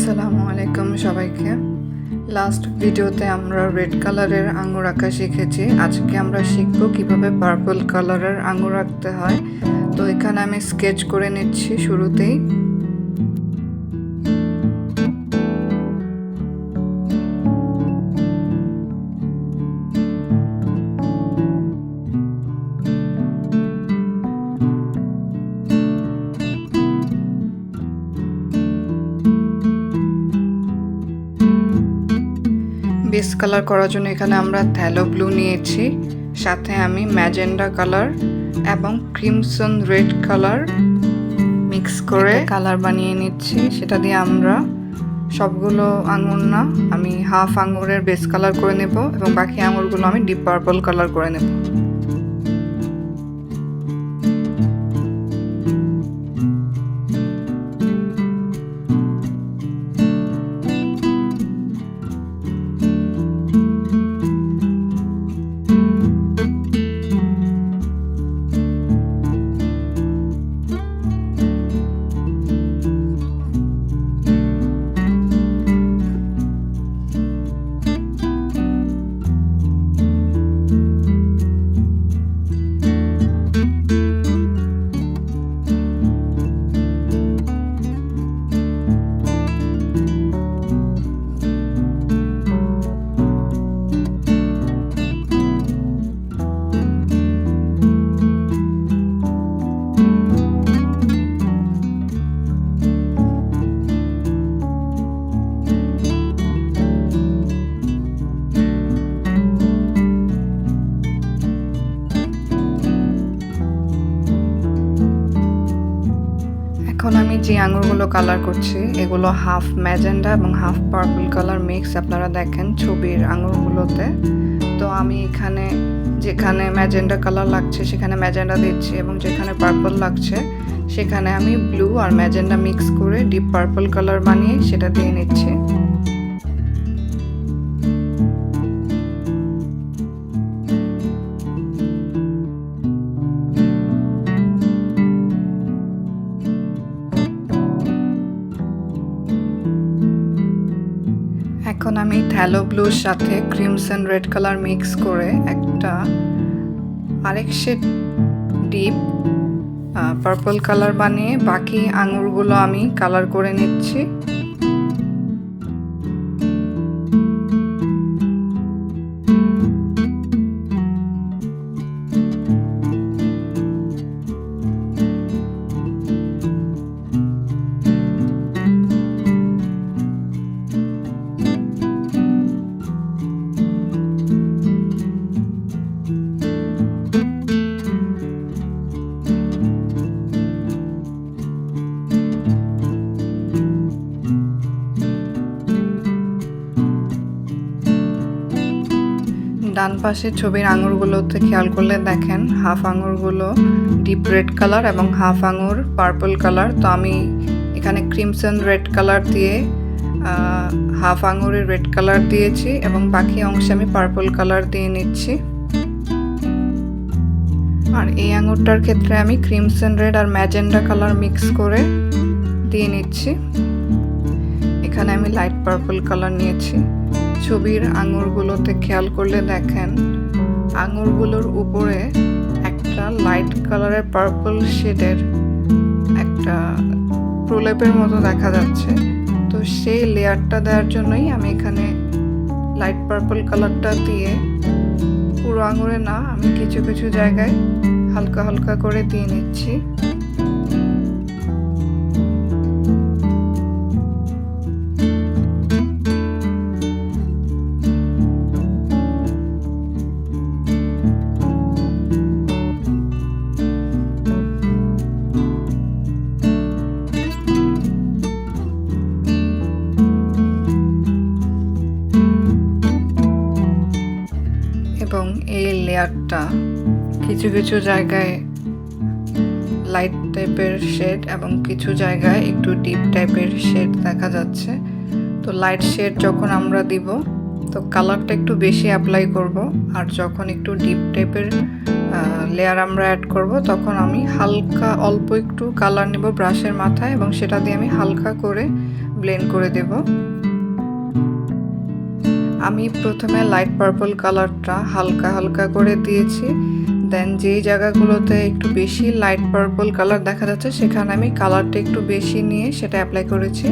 আসসালামু আলাইকুম সবাইকে। লাস্ট ভিডিওতে আমরা রেড কালারের আঙুর আঁকা শিখেছি। আজকে আমরা শিখব কিভাবে পার্পল কালারের আঙুর আঁকতে হয়। তো এখানে আমি স্কেচ করে নিচ্ছি শুরুতেই। বেস কালার করার জন্য এখানে আমরা থ্যালো ব্লু নিয়েছি, সাথে আমি ম্যাজেন্ডা কালার এবং ক্রিমসন রেড কালার মিক্স করে কালার বানিয়ে নিচ্ছি। সেটা দিয়ে আমরা সবগুলো আঙুর না, আমি হাফ আঙুরের বেস কালার করে নেব এবং বাকি আঙুরগুলো আমি ডিপ পার্পল কালার করে নেব। এখন আমি যে আঙুরগুলো কালার করছি এগুলো হাফ ম্যাজেন্ডা এবং হাফ পার্পল কালার মিক্স, আপনারা দেখেন ছবির আঙুরগুলোতে। তো আমি এখানে যেখানে ম্যাজেন্ডা কালার লাগছে সেখানে ম্যাজেন্ডা দিচ্ছি এবং যেখানে পার্পল লাগছে সেখানে আমি ব্লু আর ম্যাজেন্ডা মিক্স করে ডিপ পার্পল কালার বানিয়ে সেটা দিয়ে নিচ্ছি। এখন আমি থ্যালো ব্লুর সাথে ক্রিমসন রেড কালার মিক্স করে একটা আরেক শেড ডিপ পার্পল কালার বানিয়ে বাকি আঙুরগুলো আমি কালার করে নিচ্ছি। ডান পাশে ছবির আঙুরগুলোতে খেয়াল করলে দেখেন হাফ আঙুরগুলো ডিপ রেড কালার এবং হাফ আঙুর পার্পল কালার। তো আমি এখানে ক্রিমসন রেড কালার দিয়ে হাফ আঙুরের রেড কালার দিয়েছি এবং বাকি অংশে আমি পার্পল কালার দিয়ে নিচ্ছি। আর এই আঙুরটার ক্ষেত্রে আমি ক্রিমসন রেড আর ম্যাজেন্ডা কালার মিক্স করে দিয়ে নিচ্ছি। এখানে আমি লাইট পার্পল কালার নিয়েছি। ছবির আঙুরগুলোতে খেয়াল করলে দেখেন আঙুরগুলোর উপরে একটা লাইট কালারের পার্পল শেডের একটা প্রলেপের মতো দেখা যাচ্ছে। তো সেই লেয়ারটা দেওয়ার জন্যই আমি এখানে লাইট পার্পল কালারটা দিয়ে পুরো আঙুরে না, আমি কিছু কিছু জায়গায় হালকা হালকা করে দিয়ে নিচ্ছি। এবং এই লেয়ারটা কিছু কিছু জায়গায় লাইট টাইপের শেড এবং কিছু জায়গায় একটু ডিপ টাইপের শেড দেখা যাচ্ছে। তো লাইট শেড যখন আমরা দিব তো কালারটা একটু বেশি অ্যাপ্লাই করব, আর যখন একটু ডিপ টাইপের লেয়ার আমরা অ্যাড করব তখন আমি হালকা অল্প একটু কালার নেব ব্রাশের মাথায় এবং সেটা দিয়ে আমি হালকা করে ব্লেন্ড করে দেব। আমি প্রথমে লাইট পার্পল কালারটা হালকা হালকা করে দিয়েছি, দেন যেই জায়গাগুলোতে একটু বেশি লাইট পার্পল কালার দেখা যাচ্ছে সেখানে আমি কালারটা একটু বেশি নিয়ে সেটা অ্যাপ্লাই করেছি।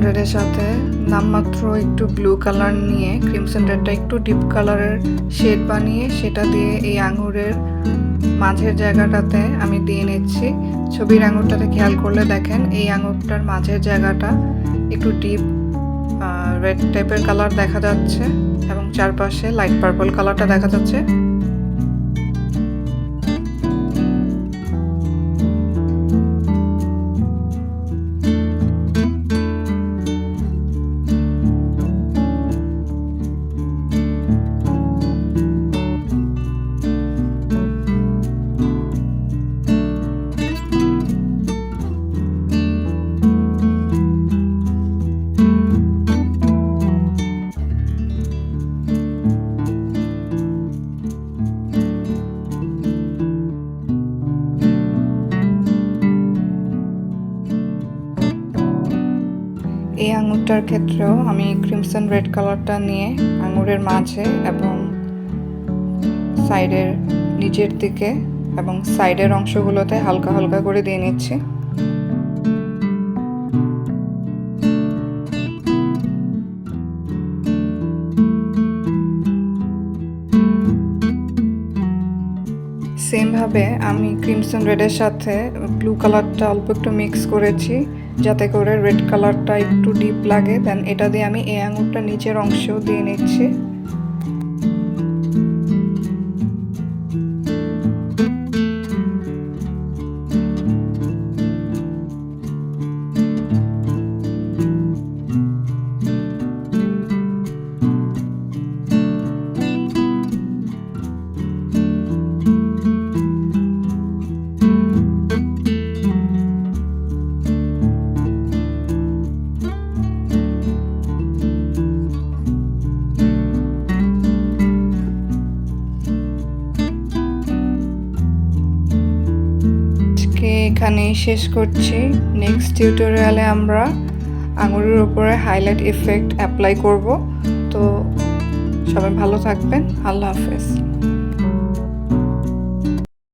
রেডের সাথে নামমাত্র একটু ব্লু কালার নিয়ে ক্রিমসন রেডটা একটু ডিপ কালারের শেড বানিয়ে সেটা দিয়ে এই আঙুরের মাঝের জায়গাটাতে আমি দিয়ে নিচ্ছি। ছবির আঙুরটাতে খেয়াল করলে দেখেন এই আঙুরটার মাঝের জায়গাটা একটু ডিপ রেড টাইপের কালার দেখা যাচ্ছে এবং চারপাশে লাইট পার্পল কালারটা দেখা যাচ্ছে। এই আঙুরটার ক্ষেত্রেও আমি ক্রিমসন রেড কালারটা নিয়ে আঙুরের মাঝে এবং সাইডের নিচের দিকে এবং সাইডের অংশগুলোতে হালকা হালকা করে দিয়ে নিচ্ছি। সেমভাবে আমি ক্রিমসন রেডের সাথে ব্লু কালারটা অল্প একটু মিক্স করেছি যাতে করে রেড কালারটা একটু ডিপ লাগে। দেন এটা দিয়ে আমি এই আঙুরটা নিচের অংশেও দিয়ে নিচ্ছি। এখানেই শেষ করছি। নেক্সট টিউটোরিয়ালে আমরা আঙুরের উপরে হাইলাইট ইফেক্ট অ্যাপ্লাই করব। তো সবাই ভালো থাকবেন। আল্লাহ হাফেজ।